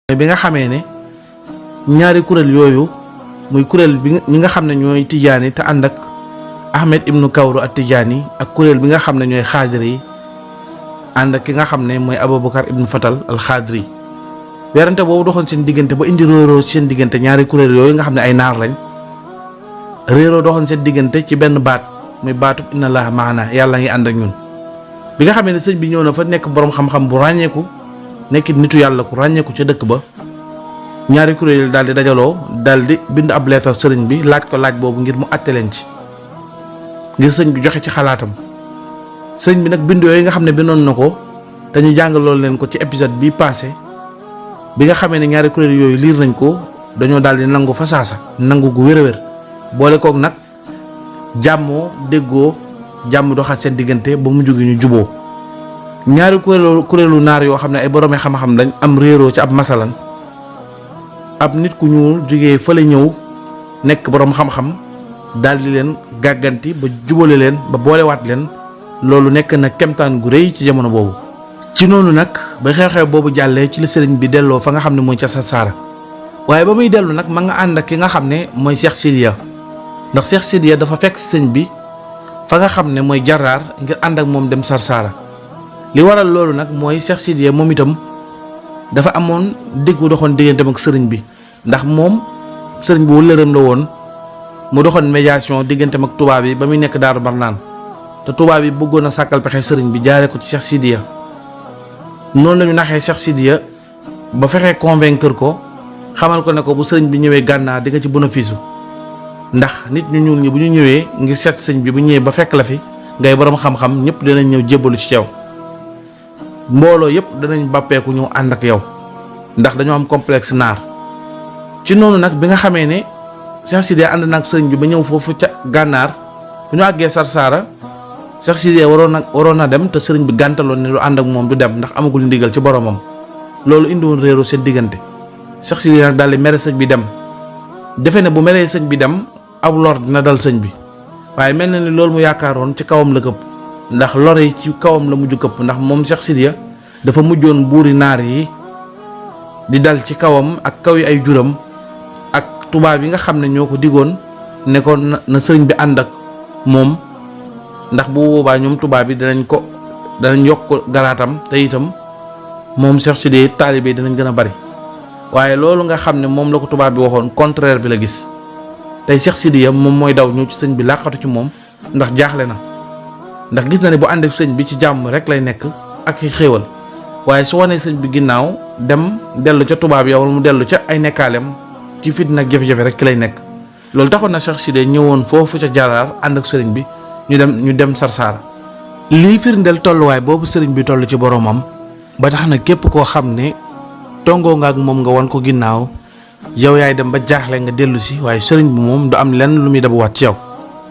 bi nga xamee ne ñaari kuréel yooyu muy kuréel bi ñi nga xam ne ñooy tijaani te ànd ak Ahmed ibnu Kawru at Tijaani ak kuréel bi nga xam ne ñooy xaadiri yi ànd ak ki nga xam ne mooy Aboubacar ibnu Fatal al xaadiri werante boobu doxoon seen diggante ba indi réeroo seen diggante ñaari kuréel yooyu nga xam ne ay naar lañ réeroo doxoon seen diggante ci benn baat muy baatub inna allaha maana yàlla ngi ànd ak ñun. bi nga xamee ne sëñ bi ñëw na fa nekk boroom xam-xam bu ràññeeku nekk nitu yàlla ku ràññeeku ca dëkk ba ñaari kuréel yi daal di dajaloo daal di bind ab leetar sëriñ bi laaj ko laaj boobu ngir mu àtte leen ci ngir sëñ bi joxe ci xalaatam. sëñ bi nag bind yooyu nga xam ne bindoon na ko te ñu jàngaloon leen ko ci épisode bi passé bi nga xamee ne ñaari kuréel yooyu liir nañ ko dañoo daal di nangu fa saasa nangu gu wér a wér boole kook nag jàmmoo déggoo jàmm doxaat seen diggante ba mu jóge ñu juboo ñaari kuréelu naar yoo xam ne ay boroomi xam-xam lañ am réeroo ci ab masalan ab nit ku ñuul jógee fële ñëw nekk boroom xam-xam daal di leen gàgganti ba jubale leen ba boolewaat leen loolu nekk na kemtaan gu rëy ci jamono boobu. ci noonu nag ba xew-xew boobu jàllee ci la sëriñ bi delloo fa nga xam ne mooy ca Sarsara waaye ba muy dellu nag ma nga ànd ak ki nga xam ne mooy Cheikh Sidiya ndax Cheikh Sidiya dafa fekk sëñ bi fa nga xam ne mooy Jaraar ngir ànd ak moom dem Sarsara li waral loolu nag mooy Cheikh Sidiya moom itam dafa amoon déggu doxoon digganteem ak sëriñ bi ndax moom sëriñ bi wëllëreem la woon mu doxoon médiation digganteem ak tubaab yi ba muy nekk Daaru Marnaan te tubaab yi bëggoon a sàkkal pexe sëriñ bi jaaree ko ci Cheikh Sidiya noonu la ñu naxee Cheikh Sidiya ba fexee convaincre ko xamal ko ne ko bu sëriñ bi ñëwee gànnaar di nga ci bénéfice ndax nit ñu ñuul ñi bu ñu ñëwee ngir seet sëñ bi bu ñëwee ba fekk la fi ngay borom xam-xam ñëpp dinañ ñëw jébbalu ci yow mbooloo yëpp danañ bàppeeku ñëw ànd ak yow ndax dañoo am complexe naar. ci noonu nag bi nga xamee ne Cheikh Sidiya ànd na ak sëriñ bi ba ñëw foofu ca gànnaar bu ñu àggee Sarsara Cheikh Sidiya waroon na dem te sëriñ bi gàntaloon ne lu ànd ak moom du dem ndax amagul ndigal ci boromam loolu indiwoon réeroo seen diggante Cheikh Sidiya nag daal di mere sëñ bi dem defe ne bu meree sëñ bi dem aw lor dina dal sëñ bi waaye mel na ni loolu mu yaakaaroon ci kawam la këpp ndax lor yi ci kawam la mujj këpp ndax moom Cheikh Sidiya dafa mujjoon buuri naar yi di dal ci kawam ak kaw yi ay juram ak tubaab yi nga xam ne ñoo ko digoon ne ko na sëriñ bi ànd ak moom ndax bu boobaa ñoom tubaab yi danañ yokk garaatam te itam moom Cheikh Sidiya taalibe dinañ gën a bari waaye loolu nga xam ne moom la ko tubaab bi waxoon contraire bi la gis tey Cheikh Sidiya moom mooy daw ñëw ci sëñ bi làqatu ci moom ndax jaaxle na ndax gis na ne bu ànd ak sëñ bi ci jàmm rek lay nekk ak i xéewal waaye su wanee sëñ bi ginnaaw dem dellu ca tubaab ya wala mu dellu ca ay nekkaaleem ci fitna ak jafe-jafe rek ki lay nekk loolu taxoon na Cheikh Sidiya ñëwoon foofu ca Jaraar ànd ak sëriñ bi ñu dem Sarsara lii firndeel tolluwaay boobu sëriñ bi toll ci boromam ba tax na képp koo xam ne tongoo nga ak moom nga wan ko ginnaaw yow yaay dem ba jaaxle nga dellu si waaye sëriñ bi moom du am lenn lu muy dabuwaat ci yow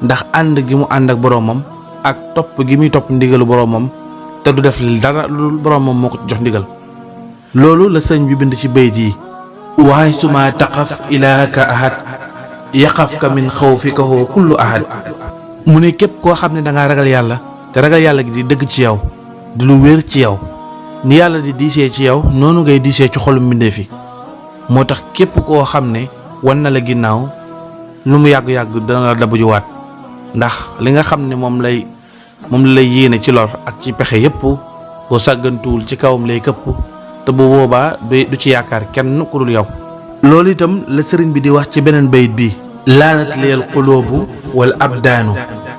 ndax ànd gi mu ànd ak boromam ak topp gi muy topp ndigalu boromam te du def dara lu boromam moo ko jox ndigal loolu la sëriñ bi bind ci bayt yi waaye suma taqaf ilaaka ahad yaqafka min xawfika kullu ahad mu ne képp koo xam ne dangaa ragal yàlla te ragal yàlla gi di dëgg ci yow di lu wér ci yow ni yàlla di diisee ci yow noonu ngay diisee ci xolu mbindeef yi moo tax képp koo xam ne wan na la ginnaaw lu mu yàgg-yàgg dana la dabujuwaat ndax li nga xam ne moom la lay yéene ci lor ak ci pexe yépp boo sàggantuwul ci kawam lay këpp te bu boobaa du ci yaakaar kenn ku dul yow. loolu itam la sëriñ bi di wax ci beneen bayit bi laanat leel quloobu wal abdaanu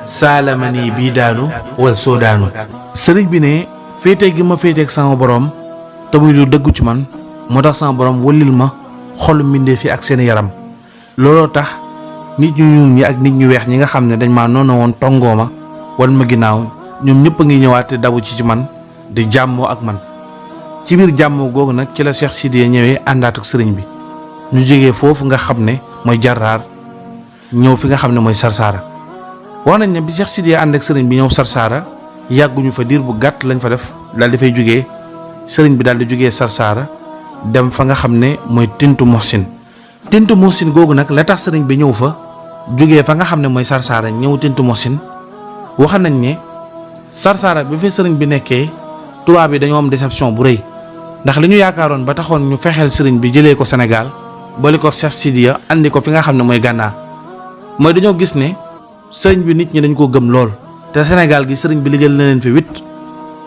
saalamani bii daanu wal soodaanu sëriñ bi ne féete gi ma féeteeg sama borom te muy lu dëggu ci man moo tax sama borom wëllil ma xolu mbindeef yi ak seen yaram looloo tax nit ñu ñuul ñi ak nit ñu weex ñi nga xam ne dañ maa noonu woon tongoo ma wan ma ginnaaw ñoom ñëpp a ngi ñëwaat te dabu ci man di jàmmoo ak man ci biir jàmmoo googu nag ci la Cheikh Sidiya ñëwee àndaat ak sëriñ bi ñu jógee foofu nga xam ne mooy Jaraar ñëw fi nga xam ne mooy Sarsara wax nañ ne bi Cheikh Sidiya ànd ak sëriñ bi ñëw Sarsara yàgguñu fa diir bu gàtt lañ fa def daal di fay jógee sëriñ bi daal di jógee Sarsara dem fa nga xam ne mooy Tintu Muhsin googu nag la tax sëriñ bi ñëw fa jógee fa nga xam ne mooy Sarsara ñëw Tintu Muhsin wax nañ ne Sarsara bi fi sëriñ bi nekkee tubaab yi dañoo am déception bu rëy ndax li ñu yaakaaroon ba taxoon ñu fexeel sëriñ bi jëlee ko Sénégal boole ko Cheikh Sidiya andi ko fi nga xam ne mooy Gànnaar mooy dañoo gis ne sëriñ bi nit ñi dañ koo gëm lool te Sénégal gi sëriñ bi liggéeyal na leen fi 8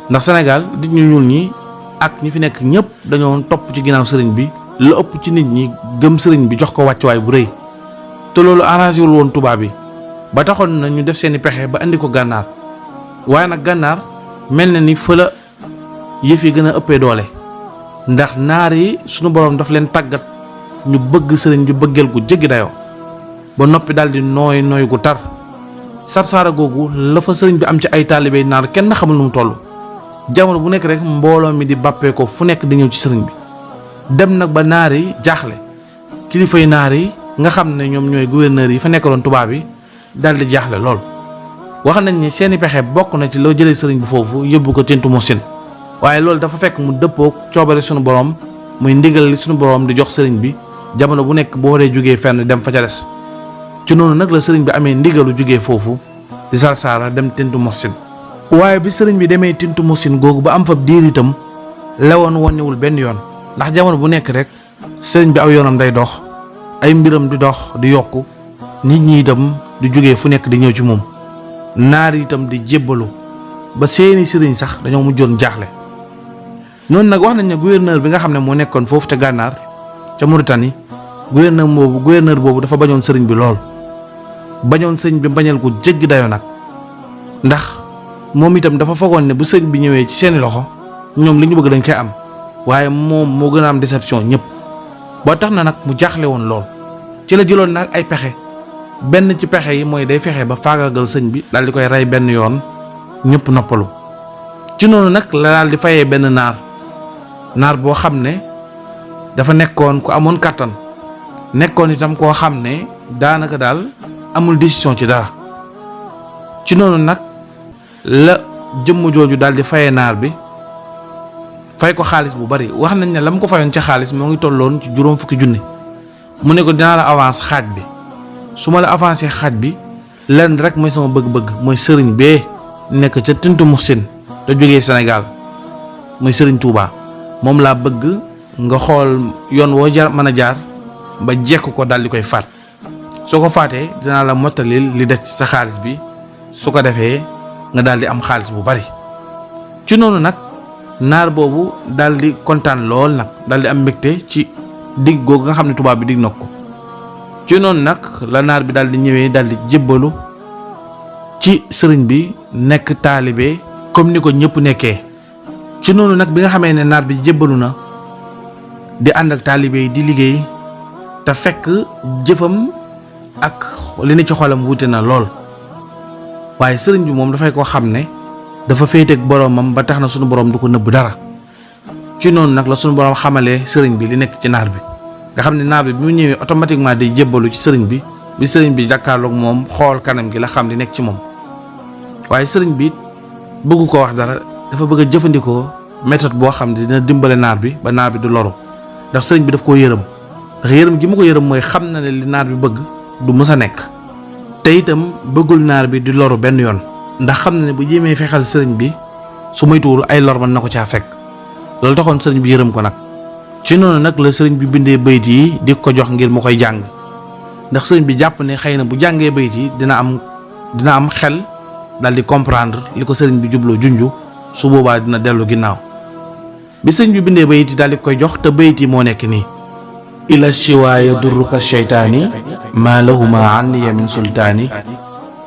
ndax Sénégal nit ñu ñuul ñi ak ñi fi nekk ñëpp dañoo topp ci ginnaaw sëriñ bi lu ëpp ci nit ñi gëm sëriñ bi jox ko wàccuwaay bu rëy te loolu arrangé wul woon tubaab bi ba taxoon na ñu def seeni pexe ba andi ko Gànnaar waaye nag Gànnaar mel na ni fa la yëf yi gën a ëppee doole ndax naar yi sunu borom daf leen tàggat ñu bëgg sëriñ bi bëggeel gu jéggi dayoo ba noppi daal di nooy gu tar sarsaara googu la fa sëriñ bi am ci ay taalibe naar kenn xamul nu mu toll jamono bu nekk rek mbooloo mi di bàppee ko fu nekk di ñëw ci sëriñ bi dem nag ba naar yi jaaxle kilifay naar yi nga xam ne ñoom ñooy gouverneur yi fa nekkaloon tubaab yi daal di jaaxle lool. wax nañ ni seeni pexe bokk na ci loo jëlee sëriñ bi foofu yóbbu ko Tintu Mosin waaye loolu dafa fekk mu dëppook coobare sunu borom muy ndigal li sunu borom di jox sëriñ bi jamono bu nekk boo waree jógee fenn dem fa ca des ci noonu nag la sëriñ bi amee ndigalu jógee foofu di Sarsara dem Tintu Mosin waaye bi sëriñ bi demee Tintu Mosin googu ba am fa diir itam lewoon wàññiwul benn yoon ndax jamono bu nekk rek sëriñ bi aw yoonam day dox ay mbiram di dox di yokku nit ñi itam di jógee fu nekk di ñëw ci moom naar itam di jébbalu ba seeni sëriñ sax dañoo mujjoon jaaxle noonu nag wax nañ ne gouverneur bi nga xam ne moo nekkoon foofu te Gànnaar ca Mauritanie gouverneur boobu dafa bañoon sëriñ bi lool bañoon sëriñ bi bañal ko jéggi dayoo nag ndax moom itam dafa foogoon ne bu sëriñ bi ñëwee ci seeni loxo ñoom li ñu bëgg dañ koy am waaye moom moo gën a am déception ñëpp ba tax na nag mu jaaxle woon lool ci la jëloon nag ay pexe benn ci pexe yi mooy day fexe ba faagaagal sëñ bi daal di koy rey benn yoon ñëpp noppalu ci noonu nag la daal di fayee benn naar boo xam ne dafa nekkoon ku amoon kàttan nekkoon itam koo xam ne daanaka daal amul décision ci dara ci noonu nag la jëmm jooju daal di fayee naar bi fay ko xaalis bu bari wax nañ ne la mu ko fayoon ca xaalis moo ngi tolloon ci juróom fukki junni mu ne ko dinaa la avance xaaj bi su ma la avancé xaaj bi lenn rek mooy sama bëgg-bëgg mooy sëriñ bee nekk ca Tintu Mosin te jógee Sénégal mooy sëriñ Touba moom laa bëgg nga xool yoon woo jar mën a jaar ba jekk ko daal di koy faat soo ko faatee dinaa la mottalil li des ci sa xaalis bi su ko defee nga daal di am xaalis bu bari ci noonu nag naar boobu daal di kontaan lool nag daal di am mbégte ci digg googu nga xam ne tubaab bi digg na ko ci noonu nag la naar bi daal di ñëwee daal di jébbalu ci sëriñ bi nekk taalibe comme ni ko ñëpp nekkee ci noonu nag bi nga xamee ne naar bi jébbalu na di ànd ak taalibe yi di liggéey te fekk jëfam ak li ne ci xolam wuute na lool waaye sëriñ bi moom dafay ko xam ne dafa féeteeg boromam ba tax na sunu borom du ko nëbb dara ci noonu nag la sunu borom xamalee sëriñ bi li nekk ci naar bi nga xam ne naar bi bi mu ñëwee automatiquement day jébbalu ci sëriñ bi sëriñ bi jàkkaarloog moom xool kanam gi la xam li nekk ci moom waaye sëriñ bi bëggu ko wax dara dafa bëgg a jëfandikoo méthode boo xam ne dina dimbale naar bi ba naar bi du loru ndax sëriñ bi daf koo yërëm ndax yërëm gi mu ko yërëm mooy xam na ne li naar bi bëgg du mës a nekk te itam bëggul naar bi di loru benn yoon ndax xam na ne bu jéemee fexal sëriñ bi su moytuwul ay lor mën na ko caa fekk loolu taxoon sëriñ bi yërëm ko nag ci noonu nag la sëriñ bi bindee bayit yi di ko jox ngir mu koy jàng ndax sëriñ bi jàpp ne xëy na bu jàngee bayit yi dina am xel daal di comprendre li ko sëriñ bi jubloo junju su boobaa dina dellu ginnaaw bi sëriñ bi bindee bayit yi daal di koy jox te bayit yi moo nekk nii ila shiwaaya durruka sheytaani maa lahuma anniya min sultaani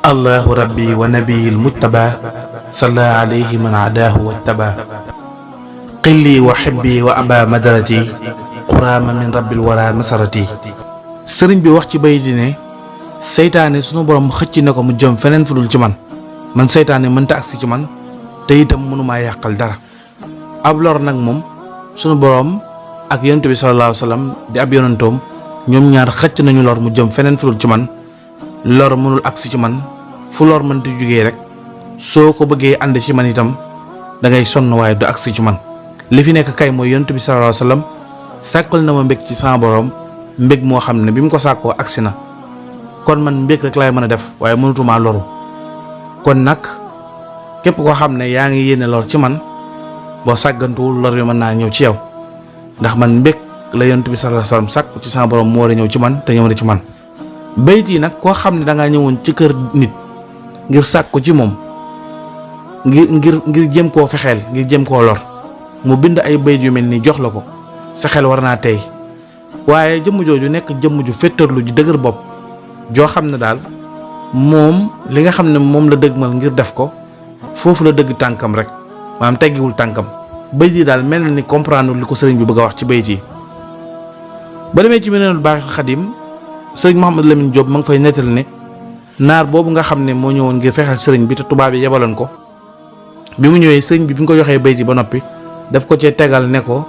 allahu rabbi wa nabiyil mujtaba salla alayhi man adaahu wattaba qilli wa xibbi wa aba madarati quraama min rabbil wara nasarati sëriñ bi wax ci bayit yi ne seytaane sunu borom xëcc na ko mu jëm feneen fu dul ci man seytaane mënta agsi ci man te itam mënumaa yàqal dara ab lor nag moom sunu borom ak yonent bi sallallahu alayhi wa sallam di ab yonentoom ñoom ñaar xëcc nañu lor mu jëm feneen fu dul ci man lor mënul agsi ci man fu lor mënti jógee rek soo ko bëggee ànd ci man itam da ngay sonn waaye du agsi ci man li fi nekk kay mooy yonent bi sallallahu alayhi wa sallam sàkkal na ma mbég ci sama borom mbég moo xam ne bi mu ko sàkkoo agsi na kon man mbég rek laay mën a def waaye mënutumaa loru kon nag képp koo xam ne yaa ngi yéene lor ci man boo sàggantuwul lor yi mën naa ñëw ci yow ndax man mbég la yonent bi sallallahu alayhi wasallam sàkku ci sama borom mu war a ñëw ci man te ñëw na ci man. bayit yi nag koo xam ne dangaa ñëwoon ci kër nit ngir sàkku ci moom ngir jëm koo fexeel ngir jëm koo lor mu bind ay bayit yu mel ni jox la ko sa xel war naa tey waaye jëmm jooju nekk jëmm ju féttarlu ji dëgër bopp joo xam ne daal moom li nga xam ne moom la dëgmal ngir def ko foofu la dëgg tànkam rek maanaam teggiwul tànkam. bayit yi daal mel na ni comprendre li ko sëriñ bi bëgg a wax ci bayit yi. ba demee ci Minanul Baaxil Xadim sëriñ Mouhamadou Lamine Diop ma ngi fay nettali ne naar boobu nga xam ne moo ñëwoon ngir fexeel sëriñ bi te tubaab yi yebaloon ko bi mu ñëwee sëriñ bi bi nga ko joxee bayit yi ba noppi daf ko cee tegal ne ko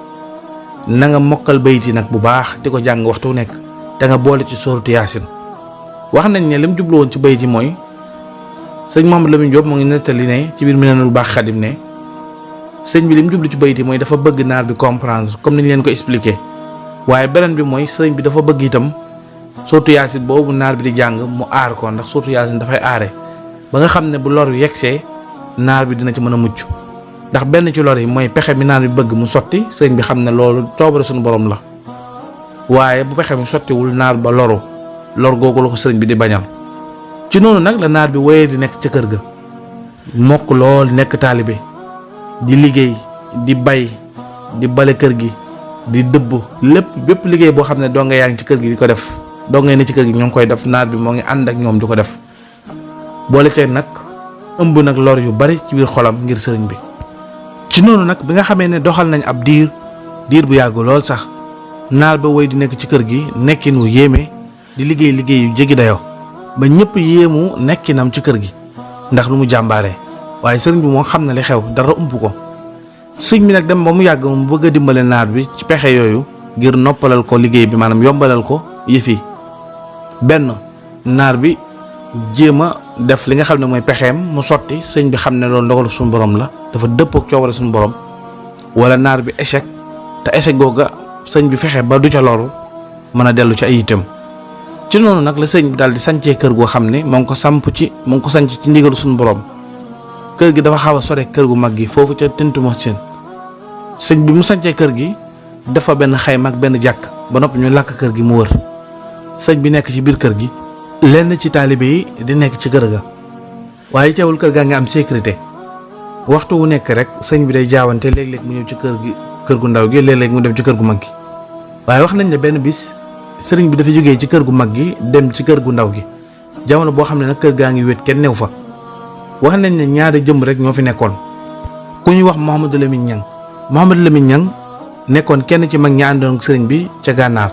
na nga mokkal bayit yi nag bu baax di ko jàng waxtu nekk te nga boole ci sóoratu Yaasin. wax nañ ne li mu jublu woon ci bayit yi mooy sëriñ Mouhamadou Lamine Diop moo ngi nettali ne ci biir Minanul Baaxil Xadim ne sëriñ bi li mu jublu ci bayit yi mooy dafa bëgg naar bi comprendre comme niñ leen ko expliqué waaye beneen bi mooy sëriñ bi dafa bëgg itam sóoratu Yaasin boobu naar bi di jàng mu aar ko ndax sóoratu Yaasin dafay aare ba nga xam ne bu lor yegsee naar bi dina ci mën a mucc ndax benn ci lor yi mooy pexe mi naar bi bëgg mu sotti sëriñ bi xam ne loolu coobare suñu borom la waaye bu pexe mi sottiwul naar ba lor googu la ko sëriñ bi di bañal. ci noonu nag la naar bi woyee di nekk ca kër ga mokk lool nekk taalibe di liggéey di bay di bale kër gi di dëbb lépp bépp liggéey boo xam ne doo nga yaa ngi ci kër gi di ko def doo ngay ne ci kër gi ñoo ngi koy def naar bi moo ngi ànd ak ñoom di ko def boole cee nag ëmb nag lor yu bari ci biir xolam ngir sëriñ bi. ci noonu nag bi nga xamee ne doxal nañ ab diir bu yàgg lool sax naar ba woy di nekk ci kër gi nekkin wu yéeme di liggéey yu jéggi dayoo ba ñëpp yéemu nekkinam ci kër gi ndax lu mu jàmbaaree waaye sëriñ bi moo xam ne li xew dara ump ko. sëñ bi nag dem ba mu yàgg mu bëgg a dimbale naar bi ci pexe yooyu ngir noppalal ko liggéey bi maanaam yombalal ko yëf yi benn naar bi jéem a def li nga xam ne mooy pexeem mu sotti sëñ bi xam ne loolu ndogalu suñu borom la dafa dëppoo ak coobare suñu borom wala naar bi échec te échec googa sëñ bi fexe ba du ca loru mën a dellu ci ay itam. ci noonu nag la sëñ bi daal di sancee kër goo xam ne moo ngi ko sanc ci ndigalu suñu borom kër gi dafa xaw a sore kër gu mag gi foofu ca Tintu Moxsin sëñ bi mu sancee kër gi dafa benn xayma ak benn jàkk ba noppi ñu làkk kër gi mu wër sëñ bi nekk ci biir kër gi lenn ci taalibe yi di nekk ci kër ga waaye teewul kër gaa ngi am sécurité waxtu wu nekk rek sëñ bi day jaawante léeg-léeg mu ñëw ci kër gu ndaw gi léeg-léeg mu dem ci kër gu mag gi waaye wax nañ ne benn bis sëriñ bi dafa jógee ci kër gu mag gi dem ci kër gu ndaw gi jamono boo xam ne nag kër gaa ngi wét kenn new fa wax nañ ne ñaari jëm rek ñoo fi nekkoon ku ñuy wax Mouhamadou Lamine Niang nekkoon kenn ci mag ñi àndoon ak sëriñ bi ca gànnaar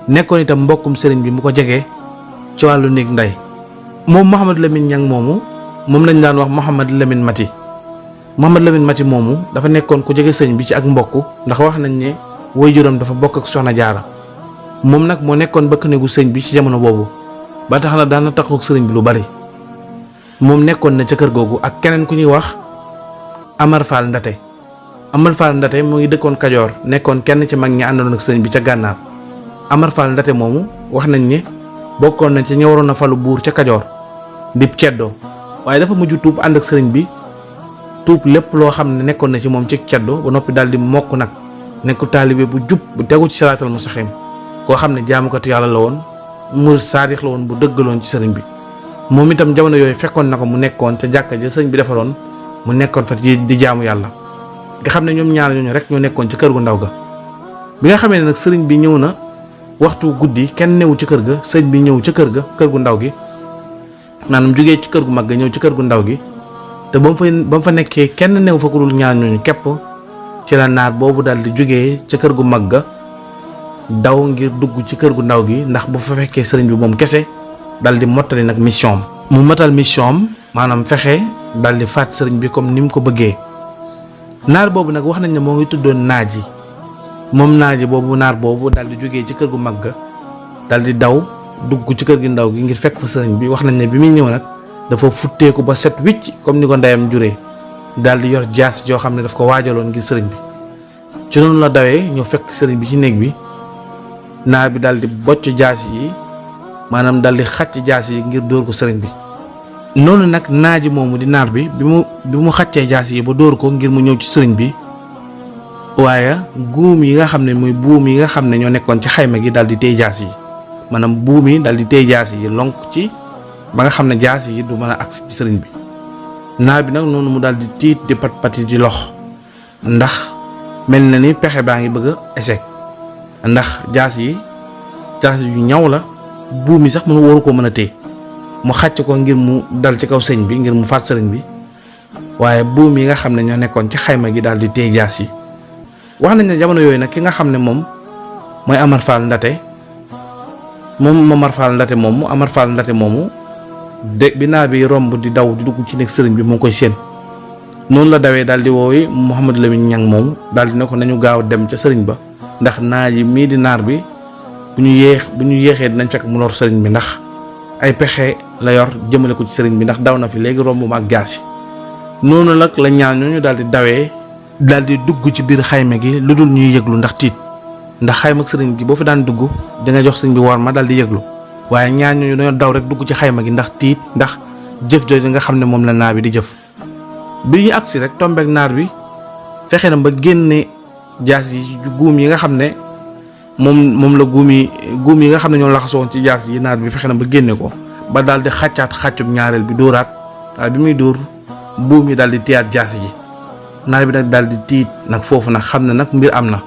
nekkoon itam mbokkum sëriñ bi mu ko jegee ci wàllu néeg nday moom Mouhamadou Lamine Niang moomu moom lañ daan wax Mouhamadou Lamine Mati moomu dafa nekkoon ku jege sëriñ bi ci ak mbokk ndax wax nañ ne waajuram dafa bokk ak Soxna Jaara moom nag moo nekkoon bëkk néegu sëriñ bi ci jamono boobu ba tax na daan na taxaw ak sëriñ bi lu bari moom nekkoon na ca kër googu ak keneen ku ñuy wax Amar Fall Ndate mu ngi dëkkoon Kajoor nekkoon kenn ci mag ñi àndoon ak sëriñ bi ca gànnaar Amar Fall Ndate moomu wax nañ ne bokkoon na ci ña waroon a falu buur ca Kajoor di ceddoo waaye dafa mujj tuub ànd ak sëriñ bi tuub lépp loo xam ne nekkoon na ci moom ci ceddoo ba noppi daal di mokk nag nekku taalibe bu jub bu tegu ci siraatal mustaqiim koo xam ne jaamukatu yàlla la woon murid saadix la woon bu dëggaloon ci sëriñ bi moom itam jamono yooyu fekkoon na ko mu nekkoon ca jàkka ja sëriñ bi defaroon mu nekkoon fa di jaamu yàlla nga xam ne ñoom ñaar ñooñu rek ñoo nekkoon ci kër gu ndaw ga bi nga xamee ne nag sëriñ bi ñëw na waxtu guddi kenn newu ci kër ga sëriñ bi ñëw ca kër ga kër gu ndaw gi maanaam jógee ci kër gu mag ga ñëw ci kër gu ndaw gi te ba mu fa nekkee kenn newu fa ku dul ñaar ñooñu képp ci la naar boobu daal di jógee ca kër gu mag ga daw ngir dugg ci kër gu ndaw gi ndax bu fa fekkee sëriñ bi moom kese dal di mottali nag mission mu matal mission maanaam fexe dal di faat sëriñ bi comme ni mu ko bëggee. naar boobu nag wax nañ ne moo ngi tuddoon Naaji moom Naaji boobu naar boobu dal di jógee ci kër gu mag ga dal di daw dugg ci kër gi ndaw gi ngir fekk fa sëriñ bi wax nañ ne bi muy ñëw nag dafa futteeku ba set wicc comme ni ko ndeyam juree dal di yor jaas joo xam ne daf ko waajaloon ngir sëriñ bi ci noonu la dawee ñëw fekk sëriñ bi ci néeg bi naar bi dal di bocc jaas yi maanaam dal di xàcc jaas yi ngir dóor ko sëriñ bi noonu nag Naaji moomu di naar bi bi mu xàccee jaas yi ba dóor ko ngir mu ñëw ci sëriñ bi waaye guum yi nga xam ne muy buum yi nga xam ne ñoo nekkoon ci xayma gi daal di téye jaas yi maanaam buum yi daal di téye jaas yi lonk ci ba nga xam ne jaas yi du mën a agsi ci sëriñ bi. naar bi nag noonu mu daal di tiit di pat pati di lox ndax mel na ni pexe baa ngi bëgg a échec ndax jaas yu ñaw la buum yi sax mënu waru ko mën a téye mu xàcc ko ngir mu dal ci kaw sëñ bi ngir mu faat sëriñ bi waaye buum yi nga xam ne ñoo nekkoon ci xayma gi daal di téye jaas yi. wax nañ ne jamono yooyu nag ki nga xam ne moom mooy Amar Fall Ndate Amar Fall Ndate moomu de bi naar bi romb di daw di dugg ci nekk sëriñ bi moo koy séen noonu la dawee daal di woowi Mouhamadou Lamine Niang moomu daal di ne ko nañu gaaw dem ca sëriñ ba ndax naar yi mii di naar bi bu ñu yéexee dinañ fekk mu lor sëriñ bi ndax ay pexe la yor jëmale ko ci sëriñ bi ndax daw na fi léegi romb ma ak jaas yi. noonu nag la ñaar ñooñu daal di dawee daal di dugg ci biir xayma gi lu dul ñuy yëglu ndax tiit ndax xayma ak sëriñ gi boo fi daan dugg di nga jox sëriñ bi war ma daal di yëglu waaye ñaar ñooñu dañoo daw rek dugg ci xayma gi ndax tiit ndax jëf jooju nga xam ne moom la naar bi di jëf. bi ñu agsi rek tombeek naar bi fexe na ba génne jaas yi guum yi nga xam ne moom la guum yi nga xam ne ñoo laxasoon ci jaas yi naar bi fexe na ba génne ko ba daal di xàccaat xàccub ñaareel bi dóoraat waaye bi muy dóor buum yi daal di téyaat jaas yi naar bi nag daal di tiit nag foofu nag xam ne nag mbir am na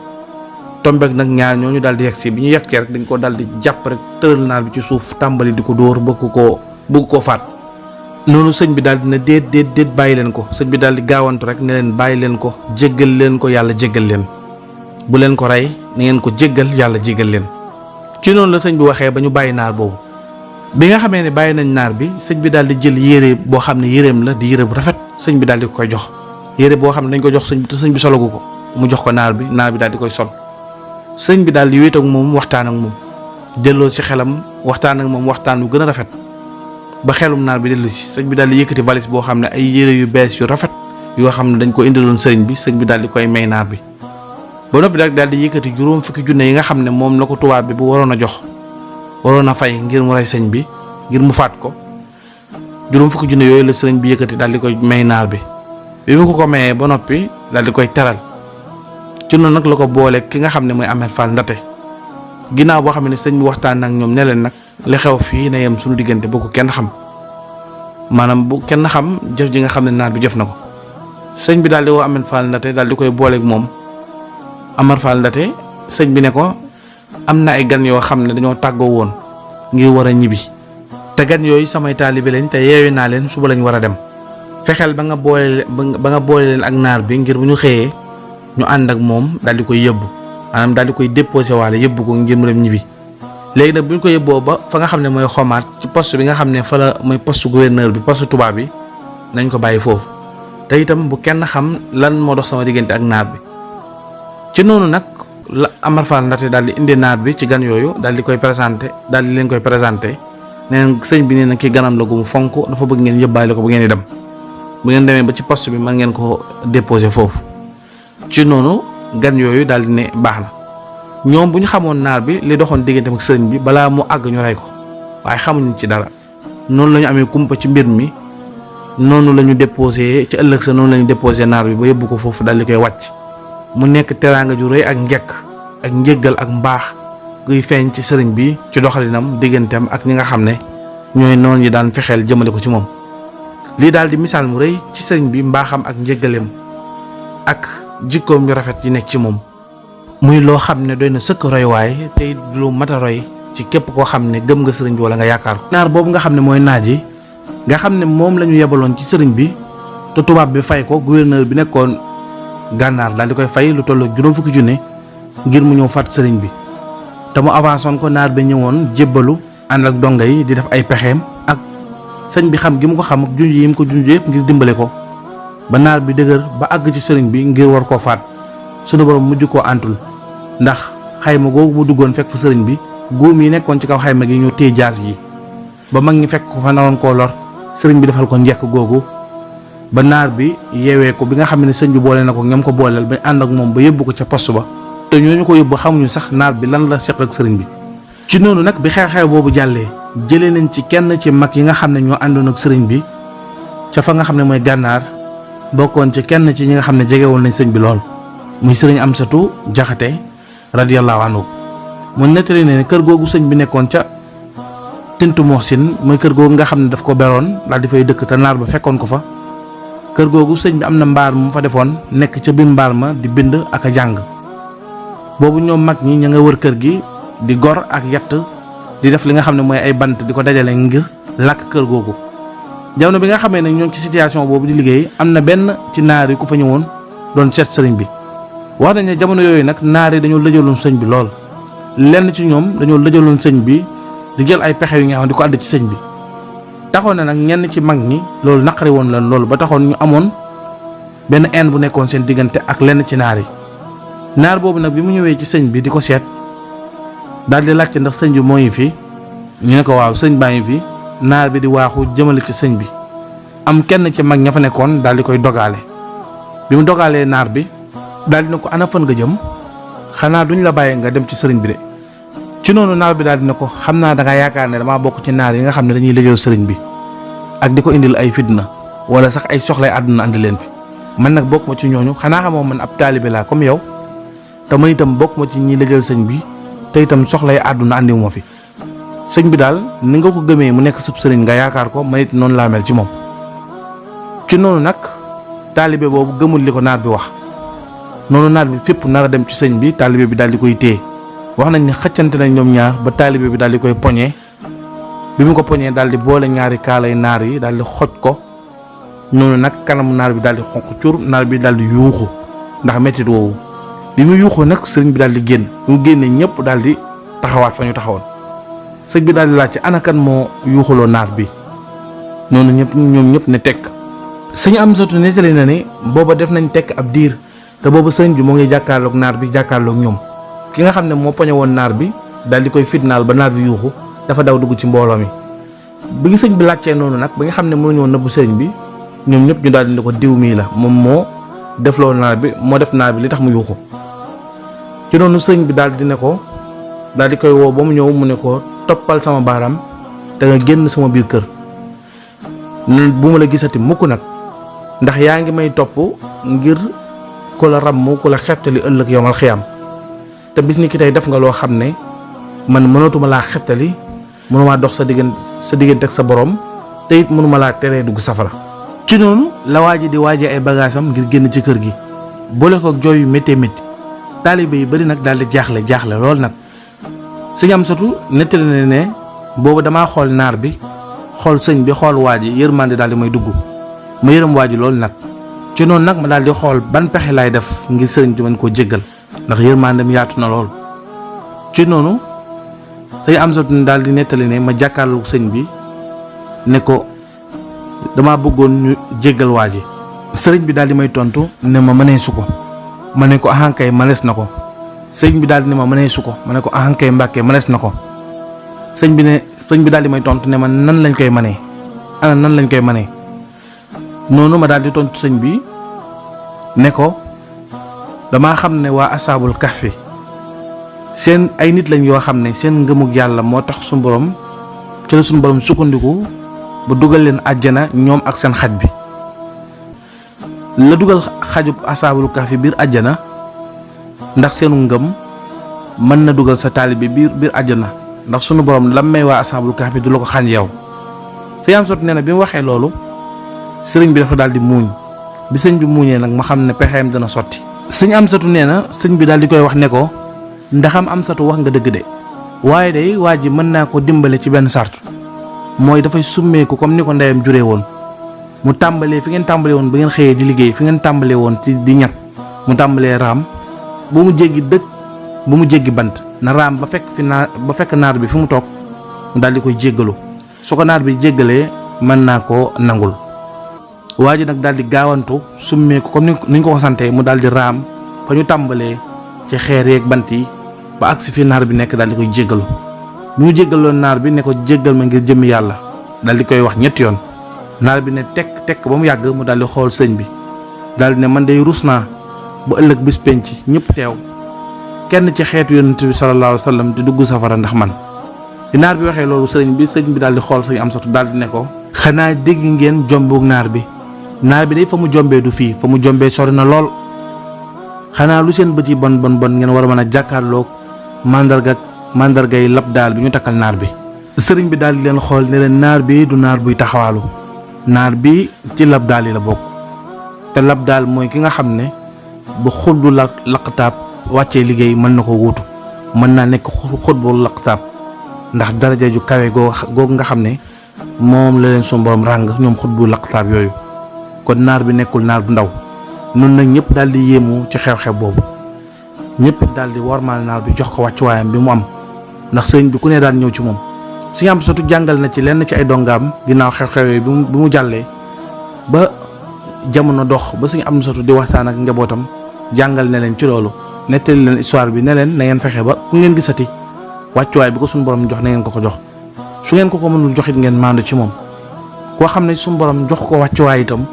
tombeek nag ñaar ñooñu daal di yegsi bi ñu yegsee rek dañ ko daal di jàpp rek tëral naar bi ci suuf tàmbali di ko dóor bëgg koo faat. noonu sëñ bi daal dina déet bàyyi leen ko sëñ bi daal di gaawantu rek ne leen bàyyi leen ko jéggal leen ko yàlla jéggal leen bu leen ko rey na ngeen ko jéggal yàlla jéggal leen. ci noonu la sëñ bi waxee ba ñu bàyyi naar boobu bi nga xamee ne bàyyi nañ naar bi sëñ bi daal di jël yére boo xam ne yéreem la di yére bu rafet sëñ bi daal di koy jox yére boo xam ne dañ ko jox sëñ bi te sëñ bi solagu ko mu jox ko naar bi daal di koy sol sëñ bi daal di wéet ak moom waxtaan ak moom delloo ci xelam waxtaan ak moom waxtaan wu gën a rafet ba xelum naar bi dellu si sëñ bi daal di yëkkati valise boo xam ne ay yére yu bees yu rafet yoo xam ne dañ ko indiloon sëriñ bi daal di koy may naar bi ba noppi daal di yëkkati juróom fukki junne yi nga xam ne moom la ko tubaab bi bu waroon a jox waroon a fay ngir mu rey sëñ bi ngir mu faat ko juróom fukki junne yooyu la sëriñ bi yëkkati daal di koy may naar bi mu ko mayee ba noppi daal di koy teral ci noonu nag la ko boole ki nga xam ne mooy Amar Fall Ndate ginnaaw boo xam ne sëñ bi waxtaan ak ñoom ne leen nag li xew fii na yem suñu diggante bu ko kenn xam maanaam bu kenn xam jëf ji nga xam ne naar bi jëf na ko sëñ bi daal di woo Amar Fall Ndate daal di koy booleeg moom Amar Fall Ndate sëñ bi ne ko am na ay gan yoo xam ne dañoo tàggoo woon ngir war a ñibbi te gan yooyu samay taalibe lañ te yeewi naa leen suba lañ war a dem fexeel ba nga boole leen ak naar bi ngir bu ñu xëyee ñu ànd ak moom daal di koy yëbbu maanaam daal di koy déposé waale yëbbu ko ngir mu dem ñibbi. léegi nag bu ñu ko yóbboo ba fa nga xam ne mooy xomaat ci poste bi nga xam ne fa la mooy poste gouverneur bi poste tubaab bi nañ ko bàyyi foofu te itam bu kenn xam lan moo dox sama diggante ak naar bi. ci noonu nag la Amar Fall Ndate daal di indi naar bi ci gan yooyu daal di koy présenté daal di leen koy présenté nee sëñ bi nee na kii ganam la gu mu fonk dafa bëgg ngeen yóbbaale ko bu ngeen di dem bu ngeen demee ba ci poste bi mën ngeen ko déposé foofu. ci noonu gan yooyu daal di ne baax na. ñoom bu ñu xamoon naar bi li doxoon diggante ak sëriñ bi balaa mu àgg ñu rey ko waaye xamuñu ci dara noonu la ñu amee kumpa ci mbir mi noonu la ñu déposé ci ëllëg sa noonu la ñu déposé naar bi ba yóbbu ko foofu daal di koy wàcc mu nekk teraanga ju rëy ak njekk ak njëggal ak mbaax guy feeñ ci sëriñ bi ci doxalinam digganteem ak ñi nga xam ne ñooy noonu yi daan fexeel jëmale ko ci moom. lii daal di misaal mu rëy ci sëriñ bi mbaaxam ak njëggaleem ak jikkoom yu rafet yi nekk ci moom. muy loo xam ne doy na sëkk roy waaye tey lu mat a roy ci képp koo xam ne gëm nga sëriñ bi wala nga yaakaar ko. naar boobu nga xam ne mooy naaj yi nga xam ne moom la ñu yebaloon ci sëriñ bi te tubaab bi fay ko gouverneur bi nekkoon gànnaar daal di koy fay lu toll juróom fukki junne ngir mu ñëw fàtt sëriñ bi te mu avancé woon ko naar bi ñëwoon jébbalu ànd ak donga yi di def ay pexeem ak sëñ bi xam gi mu ko xam ak junj yi mu ko junj yëpp ngir dimbale ko ba naar bi dëgër ba àgg ci sëriñ bi ngir war koo faat sunu borom mujj koo antul. ndax xayma googu mu duggoon fekk fa sëriñ bi góom yi nekkoon ci kaw xayma gi ñoo téye jaas yi ba mag ñi fekk ko fa naroon koo lor sëriñ bi defal ko njekk googu ba naar bi yeewee ko bi nga xam ne sëñ bi boole na ko ñoom ko booleel ba ànd ak moom ba yóbbu ko ca poste ba te ñooñu ko yóbbu xamuñu sax naar bi lan la seq ak sëriñ bi. ci noonu nag bi xew-xew boobu jàllee jëlee nañ ci kenn ci mag yi nga xam ne ñoo àndoon ak sëriñ bi ca fa nga xam ne mooy gànnaar bokkoon ci kenn ci ñi nga xam ne jegewoon nañ sëñ bi lool muy sëriñ Amsatu Jaxate radiyallahu anhu mu nettali ne kër googu sëñ bi nekkoon ca Tintu Moxsin mooy kër googu nga xam ne daf ko beroon daal di fay dëkk te naar ba fekkoon ko fa. kër googu sëñ bi am na mbaar mu fa defoon nekk ca biir mbaar ma di bind ak a jàng boobu ñoom mag ñi ña nga wër kër gi di gor ak yatt di def li nga xam ne mooy ay bant di ko dajale ngir lakk kër googu. jamono bi nga xamee ne ñoom ci situation boobu di liggéey am na benn ci naar yi ku fa ñëwoon doon seet sëriñ bi. wax nañ ne jamono yooyu nag naar yi dañoo lëjaloon sëñ bi lool lenn ci ñoom dañoo lëjaloon sëñ bi di jël ay pexe yu nga xam di ko àdd ci sëñ bi. taxoon na nag ñenn ci mag ñi loolu naqari woon leen loolu ba taxoon ñu amoon benn haine bu nekkoon seen diggante ak lenn ci naar yi. naar boobu nag bi mu ñëwee ci sëñ bi di ko seet daal di laajte ndax sëñ bi moo ngi fi ñu ne ko waaw sëñ baa ngi fi. naar bi di waaxu jëmale ci sëñ bi am kenn ci mag ña fa nekkoon daal di koy dogaale bi mu dogaalee naar bi daal di ne ko ana fan nga jëm xanaa duñ la bàyyi nga dem ci sëriñ bi de. ci noonu naar bi daal di ne ko xam naa da nga yaakaar ne damaa bokk ci naar yi nga xam ne dañuy liggéeyal sëriñ bi ak di ko indil ay fitna wala sax ay soxlay àdduna andi leen fi man nag bokk ma ci ñooñu xanaa xamoo man ab taalibe laa comme yow te man itam bokk ma ci ñiy liggéeyal sëñ bi te itam soxlay àdduna andiwu ma fi. sëñ bi daal ni nga ko gëmee mu nekk sëb sëriñ nga yaakaar ko man it noonu laa mel ci moom. ci noonu nag taalibe boobu gëmul li ko naar bi wax noonu naar bi fépp nar a dem ci sëñ bi taalibe bi daal di koy téye wax nañ ni xëccante nañ ñoom ñaar ba taalibe bi daal di koy poñee bi mu ko poñee daal di boole ñaari kaalay naar yi daal di xoj ko noonu nag kanamu naar bi daal di xonq cur naar bi daal di yuuxu ndax mettit woowu bi mu yuuxu nag sëriñ bi daal di génn bi mu génnee ñëpp daal di taxawaat fa ñu taxawoon. sëñ bi daal di laaj ci anakan moo yuuxuloo naar bi noonu ñoom ñëpp ne tekk. sëñ Amsatu nettali na ni booba def nañ tekk ab diir te booba sëñ bi moo ngi jàkkaarloog naar bi jàkkaarloog ñoom ki nga xam ne moo poñe woon naar bi daal di koy fitnaal ba naar bi yuuxu dafa daw dugg ci mbooloo mi. bi sëñ bi laajtee noonu nag ba nga xam ne mënuñoo nëbbu sëñ bi ñoom ñëpp ñu daal di ne ko diw mii la moom moo defloo naar bi moo def naar bi li tax mu yuuxu. ci noonu sëñ bi daal di ne ko daal di koy woo ba mu ñëw mu ne ko toppal sama baaraam te nga génn sama biir kër bu ma la gisati mukk nag ndax yaa ngi may topp ngir ku la ràmm ku la xettali ëllëg yowmal xiyaam te bis ni ki tey def nga loo xam ne man mënatuma laa xettali mënumaa dox sa diggante ak sa borom te it mënuma laa teree dugg safara. ci noonu la waaji di waaje ay bagaasam ngir génn ci kër gi boole ko jooy yu méttee métti taalibe yi bari nag daal di jaaxle lool nag. sëñ Amsatu nettali na ne boobu damaa xool naar bi xool sëñ bi xool waa ji yërmande daal di may dugg ma yërëm waa ji loolu nag ci noonu nag ma daal di xool ban pexe laay def ngir sëriñ bi mën koo jéggal ndax yërmandem yaatu na lool. ci noonu sëñ Amsatu ne daal di nettali ne ma jàkkaarloog sëñ bi ne ko damaa bëggoon ñu jéggal waa ji sëriñ bi daal di may tontu ne ma mënee su ko ma ne ko ahankay mënees na ko. sëñ bi daal di ne ma mëneesu ko ma ne ko ahankay mbàkkee mënees na ko sëñ bi daal di may tontu ne ma nan lañ koy mënee ana nan lañ koy mënee noonu ma daal di tontu sëñ bi ne ko damaa xam ne waa asaabul kahfi seen ay nit lañ yoo xam ne seen ngëmug yàlla moo tax suñu borom ci la suñu borom sukkandiku ba dugal leen àjjana ñoom ak seen xaj bi la dugal xajub asaabul kahfi biir àjjana ndax seenu ngëm mën na dugal sa taalibe biir àjjana ndax sunu borom lam may waa asaabul kahfi du la ko xañ yow. sëñ Amsatu nee na bi mu waxee loolu sëriñ bi dafa daal di muuñ bi sëñ bi muuñee nag ma xam ne pexeem dana sotti. sëñ Amsatu nee na sëñ bi daal di koy wax ne ko ndaxam Amsatu wax nga dëgg de waaye day waa ji mën naa ko dimbale ci benn sart mooy dafay summeeku comme ni ko ndeyam juree woon mu tàmbalee fi ngeen tàmbalee woon ba ngeen xëyee di liggéey fi ngeen tàmbalee woon ci di ñag mu tàmbalee raam bu mu jéggi dëkk bu mu jéggi bant na raam ba fekk naar bi fi mu toog mu daal di koy jéggalu su ko naar bi jéggalee mën naa koo nangul. waa ji nag daal di gaawantu summeeku comme ni ñu ko santee mu daal di raam fa ñu tàmbalee ci xeer yeeg bant yi ba agsi fi naar bi nekk daal di koy jéggalu bi mu jéggaloon naar bi ne ko jéggal ma ngir jëmmi yàlla daal di koy wax ñetti yoon. naar bi ne tekk ba mu yàgg mu daal di xool sëñ bi daal di ne man day rus naa ba ëllëg bis penc ñëpp teew kenn ci xeetu yonent bi sallallahu alayhi wa sallam di dugg safara ndax man. di naar bi waxee loolu sëñ bi daal di xool sëñ Amsatu daal di ne ko xanaa dégg ngeen jomboog naar bi day fa mu jombee du fii fa mu jombee sori na lool xanaa lu seen bët yi bon ngeen war a mën a jàkkaarloog mandargay lab daal bi ñu takkal naar bi. sëriñ bi daal di leen xool ne leen naar bi du naar buy taxawaalu, naar bi ci lab daal yi la bokk. te lab daal mooy ki nga xam ne bu xutbu laqtaab wàccee liggéey mën na ko wuutu, mën naa nekk xutbu laqtaab ndax daraja ju kawe googu nga xam ne moom la leen suñu borom ràng ñoom xutbu laqtaab yooyu. kon naar bi nekkul naar bu ndaw. nun nag ñëpp daal di yéemu ci xew-xew boobu, ñëpp daal di wormaal naar bi jox ko wàccuwaayam bi mu am, ndax sëriñ bi ku ne daan ñëw ci moom. Sëriñ Amsatu jàngal na ci lenn ci ay dongaam ginnaaw xew-xew yooyu bi mu jàllee ba jamono dox ba Sëriñ Amsatu di waxtaan ak njabootam jàngal ne leen ci loolu, nettali leen histoire bi ne leen na ngeen fexe ba ku ngeen gisati wàccuwaay bi ko suñu borom jox na ngeen ko ko jox. su ngeen ko mënul joxit ngeen maandu ci moom. koo xam ne suñu borom jox ko wàccuwaay itam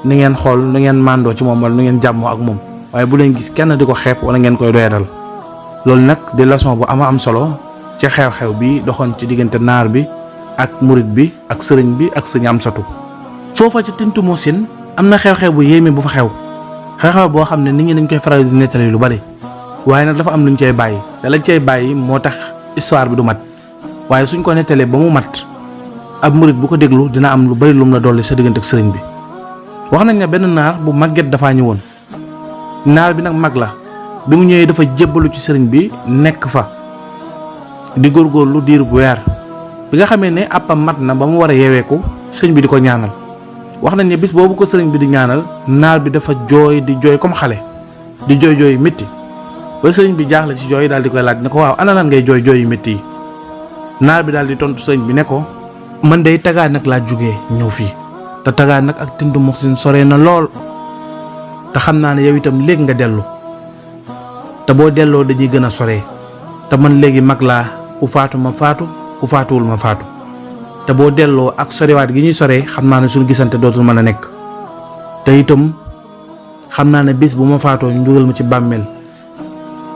ni ngeen xool nu ngeen maandoo ci moom wala nu ngeen jàmmoo ak moom, waaye bu leen gis kenn di ko xeeb wala ngeen koy doyadal. loolu nag di leçon bu am solo ci xew-xew bi doxoon ci diggante naar bi ak murit bi ak sëriñ bi ak Sëriñ Amsatu. foofa ci Tintu Mousine am na xew-xew bu yéeme bu fa xew boo xam ne nit ñi dañ koy faral di nettali lu bari, waaye nag dafa am luñ cay bàyyi te lañ cay bàyyi moo tax histoire bi du mat. waaye suñ ko nettalee ba mu mat ab murit bu ko déglu dina am lu bari lum la dolli sa diggante ak sëriñ bi. wax nañ ne benn naar bu màgget dafaa ñëwoon. naar bi nag mag la, bi mu ñëwee dafa jébbalu ci sëriñ bi nekk fa di góorgóorlu diir bu weer. bi nga xamee ne àppam mat na ba mu war a yeeweeku sëriñ bi di ko ñaanal. wax nañ ne bis boobu ko sëriñ bi di ñaanal naar bi dafa jooy di jooy comme xale, di jooy métti ba sëriñ bi jaaxle ci jooy daal di koy laaj ne ko waaw ana lan ngay jooy yu métti yi. naar bi daal di tontu sëriñ bi ne ko man day tagaa nag laa jugee ñëw fii te tagaa nag ak Tintu Mousine sore na lool te xam naa ne yow itam léegi nga dellu te boo delloo dañuy gën a sore te man léegi mag laa, ku faatu ma faatu ku faatuwul ma faatu te boo delloo ak sorewaat gi ñuy sore xam naa ne suñu gisante dootul mën a nekk te itam xam naa ne bis bu ma faatoo ñu dugal ma ci bàmmeel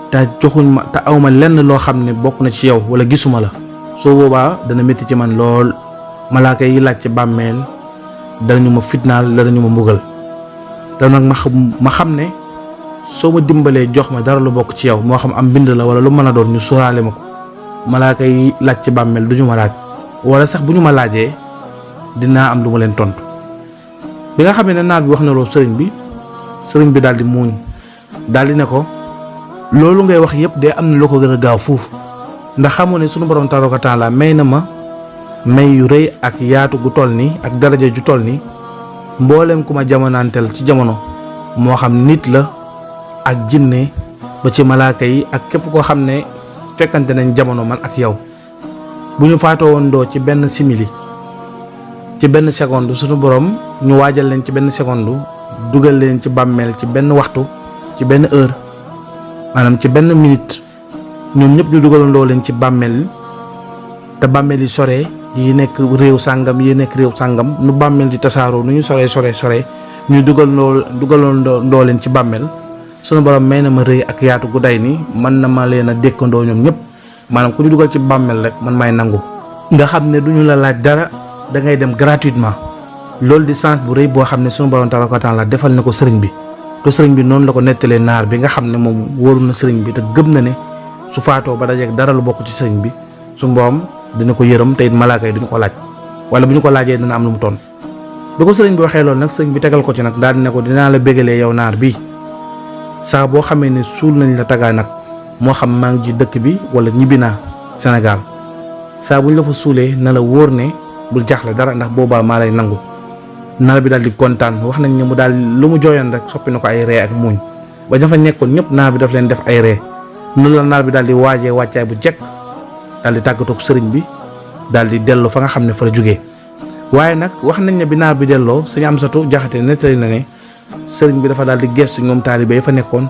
te joxuñ ma te awma lenn loo xam ne bokk na ci yow wala gisuma la. soo boobaa dana métti ci man lool, malaaka yi laaj ci bàmmeel danañu ma fitnaal danañu ma mbugal te nag ma xam ne soo ma dimbalee jox ma dara lu bokk ci yow moo xam am mbind la wala lu mën a doon ñu sóoraale ma ko. malaaka yi laaj ci bàmmeel duñu ma laaj, wala sax bu ñu ma laajee dinaa am lu ma leen tontu. bi nga xamee ne naar bi wax na loolu sëriñ bi daal di muuñ daal di ne ko loolu ngay wax yëpp de am na loo ko gën a gaaw fuuf, ndax xamoo ne sunu borom tabaaraka wa taala may na ma may yu rëy ak yaatu gu toll nii ak daraja ju toll nii mboolem ku ma jamonaanteel ci jamono moo xam nit la ak jinne ba ci malaaka yi ak képp koo xam ne fekkante nañ jamono man ak yow bu ñu faatoo woon doo ci benn simili ci benn seconde sunu borom ñu waajal leen ci benn seconde dugal leen ci bàmmeel ci benn waxtu ci benn heure maanaam ci benn minute ñoom ñëpp ñu dugalandoo leen ci bàmmeel te bàmmeel yi sore yi nekk réew sàngam yi nekk réew sàngam nu bàmmeel di tasaaroo nu ñu sore ñu dugalandoo leen ci bàmmeel. sunu borom may na ma rëy ak yaatu gu day ni mën na ma leen a dékkandoo ñoom ñëpp maanaam ku ñu dugal ci bàmmeel rek man may nangu. nga xam ne duñu la laaj dara da ngay dem gratuitement. loolu di chance bu rëy boo xam ne sunu borom tabaaraka wa taala defal na ko sëriñ bi te sëriñ bi noonu la ko nettalee naar bi nga xam ne moom wóoru na sëriñ bi te gëm na ne su faatoo ba dajeeg dara lu bokk ci sëriñ bi suñu borom dina ko yërëm te it malaaka yi duñu ko laaj wala bu ñu ko laajee dina am lu mu toon. bi ko sëriñ bi waxee loolu nag sëriñ bi tegal ko ci nag daal di ne ko dinaa la bégalee yow naar bi saa boo xamee ne suul nañ la tagaa nag moo xam maa ngi ji dëkk bi wala ñibbi naa Sénégal saa bu ñu la fa suulee na la wóor ne bul jaaxle dara ndax boobaa maa lay nangu. naar bi daal di kontaan wax nañ ne mu daal lu mu jooyoon rek soppi na ko ay ree ak muuñ ba dafa nekkoon ñëpp naar bi daf leen def ay ree. noonu la naar bi daal di waajee wàccaay bu jekk daal di tàggatoo ak sëriñ bi daal di delloo fa nga xam ne fa la jógee. waaye nag wax nañ ne bi naar bi delloo Sëriñ Amsatu Jaxate nettali na ne sëriñ bi dafa daal di gestu ñoom taalibe yi fa nekkoon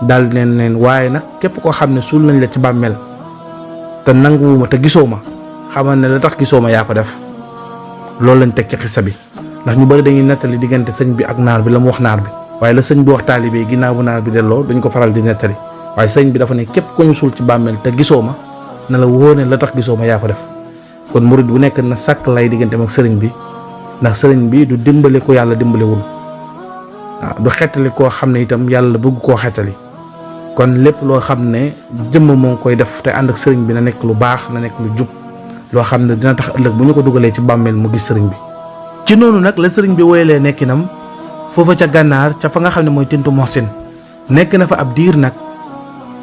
daal di leen waaye nag képp koo xam ne suul nañ la ci bàmmeel te nanguwuma te gisoo ma xamal ne la tax gisoo ma yaa ko def. loolu lañ teg ci xissa bi ndax ñu bari dañuy nettali diggante sëñ bi ak naar bi la mu wax naar bi waaye la sëñ bi wax taalibe yi ginnaaw bu naar bi delloo dañ ko faral di nettali waaye sëñ bi dafa ne képp ko ñu suul ci bàmmeel te gisoo ma na la wóone la tax gisoo ma yaa ko def. kon murid bu nekk na sàkk lay digganteem ak sëriñ bi ndax sëriñ bi du dimbale ko yàlla dimbalewul du xettali koo xam ne itam yàlla bëgg koo xettali. kon lépp loo xam ne jëmm moo ngi koy def te ànd ak sëriñ bi na nekk lu baax na nekk lu jub loo xam ne dina tax ëllëg bu ñu ko dugalee ci bàmmeel mu gis sëriñ bi. ci noonu nag la sëriñ bi woyalee nekkinam foofa ca gànnaar ca fa nga xam ne mooy Tintu Moxsin nekk na fa ab diir nag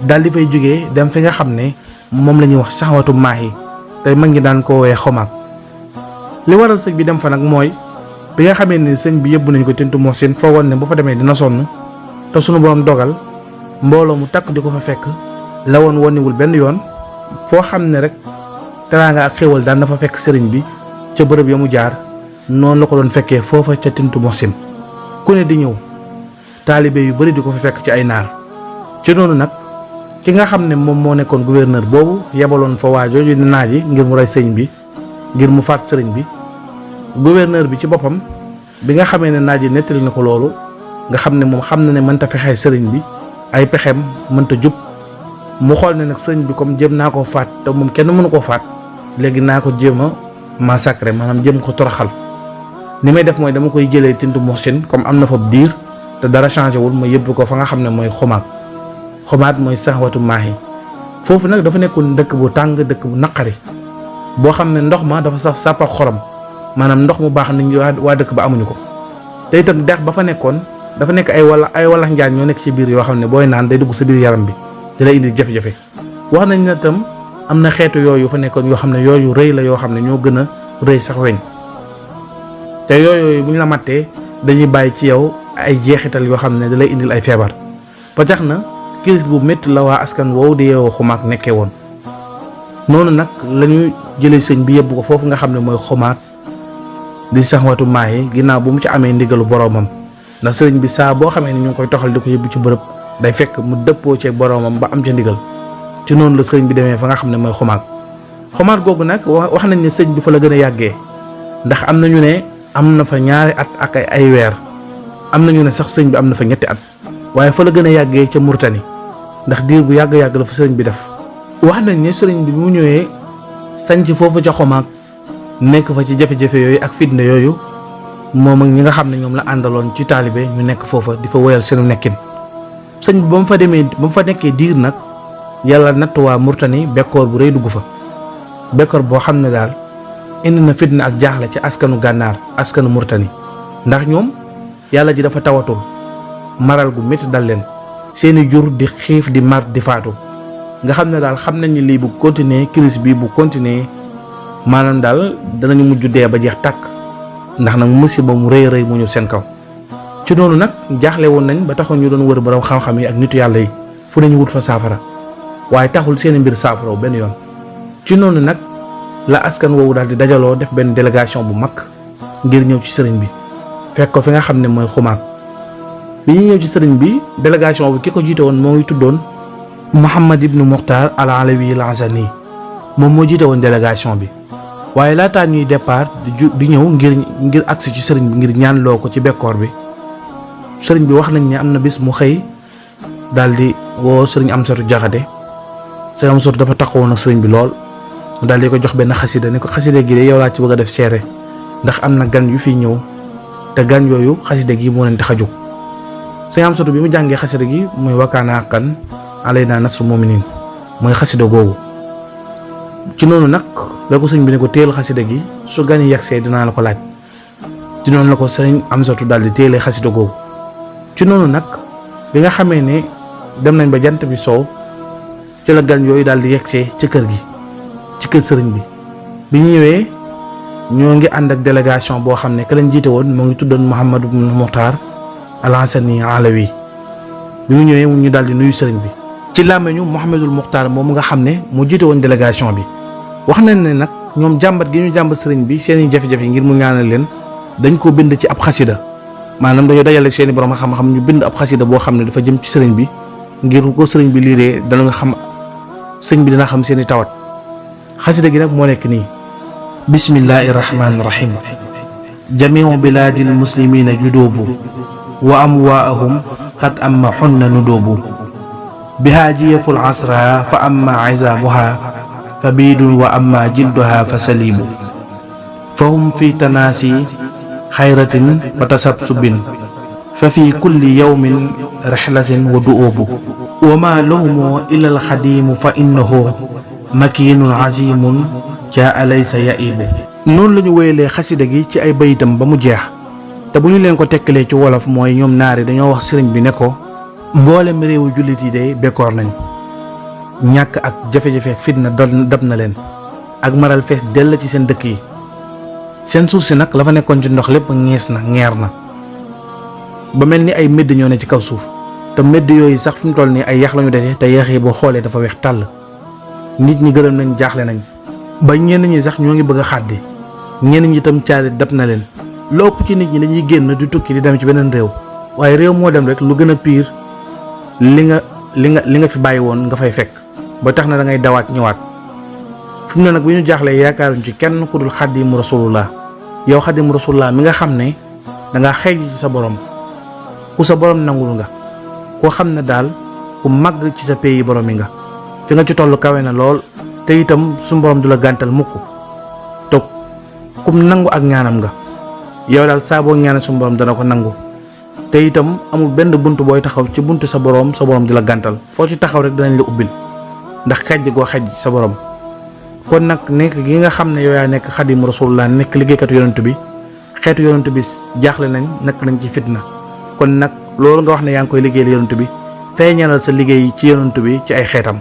daal di fay jógee dem fi nga xam ne moom la ñuy wax saxwatu maahi tey mag ñi daan ko woowee xomaag. li waral sëñ bi dem fa nag mooy bi nga xamee ne sëñ bi yóbbu nañ ko Tintu Moxsin foogoon ne bu fa demee dina sonn te sunu borom dogal mbooloo mu takk di ko fa fekk la woon woniwul benn yoon foo xam ne rek teraanga ak xéwal daan na fa fekk sëriñ bi ca bërëb ya mu jaar noonu la ko doon fekkee foofa ca Tintu Moxsin ku ne di ñëw taalibe yu bari di ko fa fekk ci ay naar. ci noonu nag ki nga xam ne moom moo nekkoon gouverneur boobu yebaloon fa waa jooju di naaji ngir mu rey sëriñ bi ngir mu faat sëriñ bi gouverneur bi ci boppam bi nga xamee ne naaji nettali na ko loolu nga xam ne moom xam na ne mënta fexee sëriñ bi ay pexeem mënta jub mu xool ne nag sëriñ bi comme jéem naa koo faat te moom kenn mënu koo faat léegi naa ko jéem a massacrer maanaam jéem ko toroxal. ni may def mooy dama koy jëlee Tintu Moxsin comme am na fa diir te dara changé wul ma yëbb ko fa nga xam ne mooy xomaat mooy saxwatu maahi. foofu nag dafa nekkoon dëkk bu tàng dëkk bu naqari boo xam ne ndox ma dafa saf sàpp ak xorom maanaam ndox mu baax nit ñi waa dëkk ba amuñu ko te itam dex ba fa nekkoon dafa nekk ay walax njaan ñoo nekk ci biir yoo xam ne booy naan day dugg sa biir yaram bi di la indi jafe-jafe. wax nañ ne itam am na xeetu yooyu fa nekkoon yoo xam ne yooyu rëy la yoo xam ne ñoo gën a rëy sax weñ te yooyu bu ñu la mattee dañuy bàyyi ci yow ay jeexital yoo xam ne da lay indil ay feebar ba tax na crise bu métti la waa askan woowu di yeewoo xumaag nekkee woon. noonu nag la ñu jëlee sëñ bi yóbbu ko foofu nga xam ne mooy xumaag di saxwatu maahi ginnaaw bu mu ci amee ndigalu boroomam ndax sëriñ bi saa boo xamee ne ñu ngi koy toxal di ko yóbbu ci bërëb day fekk mu dëppoo ceeg boroomam ba am ca ndigal. ci noonu la sëriñ bi demee fa nga xam ne mooy xumaag googu nag wax nañ ne sëñ bi fa la gën a yàggee ndax am na ñu ne am na fa ñaari at ak ay weer am na ñu ne sax sëñ bi am na fa ñetti at waaye fa la gën a yàggee ca Murtani ndax diir bu yàgg-yàgg la fa sëriñ bi def. wax nañ ne sëriñ bi mu ñëwee sanc foofu ca xumaag nekk fa ci jafe-jafe yooyu ak fitna yooyu moom ak ñi nga xam ne ñoom la àndaloon ci taalibe ñu nekk foofa di fa woyal seenu nekkin. sëñ bi ba mu fa nekkee diir nag yàlla natt waa Murtani bekkoor bu rëy dugg fa bekkoor boo xam ne daal indi na fitna ak jaaxle ci askanu gànnaar askanu Murtani ndax ñoom yàlla ji dafa tawatul maral gu métti dal leen seeni jur di xiif di mar di faatu nga xam ne daal xam nañ ni lii bu continuer crise bi bu continuer maanaam daal danañu mujj dee ba jeex tàkk ndax nag musiba mu rëy rëy mu ñëw seen kaw. ci noonu nag jaaxle woon nañ ba taxoon ñu doon wër borom xam-xam yi ak nitu yàlla yi fu nañu wut fa saafara waaye taxul seeni mbir saafara benn yoon. ci noonu nag la askan woowu daal di dajaloo def benn délégation bu mag ngir ñëw ci sëriñ bi fekk ko fi nga xam ne mooy xumaag bi ñu ñëw ci sëriñ bi délégation bi ki ko jiite woon moo ngi tuddoon Mouhamad ibnu Muxtaar al Alawi al Azani moom moo jiite woon délégation bi waaye laataa ñuy départ di ñëw ngir agsi ci sëriñ bi ngir ñaan loo ko ci bekkoor bi sëriñ bi wax nañ ne am na bis mu xëy daal di woo sëriñ Amsatu Jaxate sëriñ Amsatu dafa taxawoon ak sëriñ bi lool mu daal di ko jox benn xasida ne ko xasida gi de yow laa ci bëgg a def seere ndax am na gan yu fi ñëw te gan yooyu xasida gi moo leen tax a jóg. sëriñ Amsatu bi mu jàngee xasida gi muy wakkaana haqqan alaynaa nasrul mu'miniin mooy xasida googu ci noonu nag la ko sëñ bi ne ko téel xasida gi su gan yi yegsee dinaa la ko laaj ci noonu la ko sëriñ Amsatu daal di téelee xasida googu. ci noonu nag bi nga xamee ne dem nañ ba jant bi soow ci la gan yooyu daal di yegsee ci kër gi ci kër sëriñ bi bi ñu ñëwee ñoo ngi ànd ak délégation boo xam ne ka lañ jiite woon moo ngi tuddoon Mouhamad ibn Muxtaar al Hasani Alawi bi mu ñëwee ñu daal di nuyu sëriñ bi ci làmmeñu Mouhamadul Muxtaar moom nga xam ne moo jiite woon délégation bi wax nañ ne nag ñoom jàmbat gi ñu jàmbat sëriñ bi seeni jafe-jafe ngir mu ñaanal leen dañ ko bind ci ab xasida maanaam dañoo dajale seeni borom xam-xam ñu bind ab xasida boo xam ne dafa jëm ci sëriñ bi ngir ko sëriñ bi liiree dana nga xam sëriñ bi dina xam seeni tawat xasida gi nag moo nekk nii bismillahi rahmaani rahim jamiu bilaadil muslimina juduubu wa amwaahum qad amma xunna nudoobu bihaa jiyaful asra fa amma izaamuha fa biidun wa amma jilduha fa saliibu fa hum fi tanaasi xayratin fa tasabsubin fa fi kulli yawmin rihlatin wa du'ubu wa ma lawmu illa alxadimu fa innahu makinun azimun jaa laysa yaibu. noonu la ñu wéyalee xasida gi ci ay bayitam ba mu jeex te bu ñu leen ko tekkalee ci wolof mooy ñoom naari dañoo wax sëriñ bi ne ko mboolem réewu jullit yi de bekkoor nañ, ñàkk ak jafe-jafe ak fitna dab na leen, ak maral fees dell ci seen dëkk yi. seen suuf si nag la fa nekkoon ci ndox lépp ngees na ngeer na ba mel ni ay médd ñoo ne ci kaw suuf, te médd yooyu sax fi mu toll nii ay yax lañu dese te yax yi boo xoolee dafa weex tàll. nit ñi gërëm nañ, jaaxle nañ ba ñenn ñi sax ñoo ngi bëgg a xàddi, ñenn ñi itam caari dab na leen. lu ëpp ci nit ñi dañuy génn di tukki di dem ci beneen réew, waaye réew moo dem rek lu gën a piir li nga fi bàyyi woon nga fay fekk, ba tax na da ngay dawaat ñëwaat. fi mu ne nag bu ñu jaaxlee yaakaaruñ ci kenn ku dul xadimu rasulullah. yow xadimu rasulullah mi nga xam ne dangaa xeej ci sa borom, ku sa borom nangul nga, koo xam ne daal ku màgg ci sa pays borom yi nga, fi nga ci toll kawe na lool, te itam su borom du la gàntal mukk, toog kum nangu ak ñaanam nga. yow daal saa boo ñaanee su borom dana ko nangu, te itam amul benn bunt booy taxaw ci buntu sa borom di la gàntal, foo ci taxaw rek danañ la ubbil ndax xejj goo xejj sa borom. kon nag nekk gi nga xam ne yow yaa nekk xadimu rasulullah, nekk liggéeykatu yonent bi, xeetu yonent bi jaaxle nañ, nekk nañ ci fitna. kon nag loolu nga wax ne yaa ngi koy liggéeyal yonent bi, feeñalal sa liggéey ci yonent bi ci ay xeetam.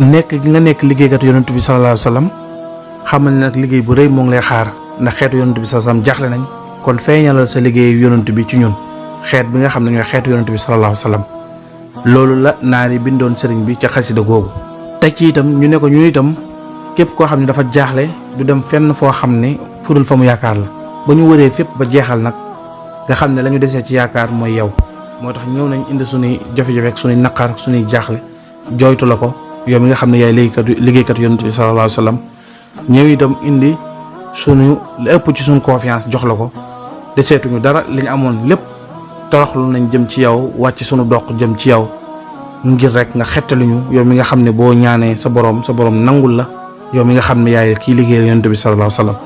nekk gi nga nekk liggéeykatu yonent bi sallallahu alayhi wa sallam, xamal ne nag liggéey bu rëy moo ngi lay xaar, ndax xeetu yonent bi sallallahu alayhi wa sallam jaaxle nañ. kon feeñalal sa liggéey yonent bi ci ñun, xeet bi nga xam ne ñooy xeetu yonent bi sallallahu alayhi wa sallam. loolu la naari bindoon sëriñ bi ca xasida googu. teg ci itam ñu ne ko ñun itam képp koo xam ne dafa jaaxle du dem fenn foo xam ne fudul fa mu yaakaar la. ba ñu wëree fépp ba jeexal nag nga xam ne la ñu desee ci yaakaar mooy yow. moo tax ñëw nañ indi suñuy jafe-jafe ak suñuy naqar ak suñuy jaaxle jooytu la ko yow mi nga xam ne yaay liggéeykat yonent bi sallallahu alayhi wa sallam. ñëw itam indi suñu la ëpp ci suñu confiance jox la ko, deseetuñu dara, li ñu amoon lépp toroxlu nañ jëm ci yow, wàcc suñu doq jëm ci yow ngir rek nga xettaluñu yow mi nga xam ne boo ñaanee sa borom nangul la, yow mi nga xam ne yaay kii liggéey yonent bi sallallahu alayhi wa sallam.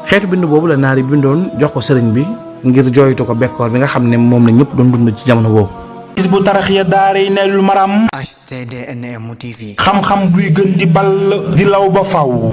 xeetu bind boobu la naari bindoon jox ko sëriñ bi ngir jooytu ko bekkoor bi nga xam ne moom la ñëpp doon dund ci jamono boobu. Hizbut Tarqiyyah Daarayni Maram HTDNM TV, xam-xam buy gën di ball di law ba faw.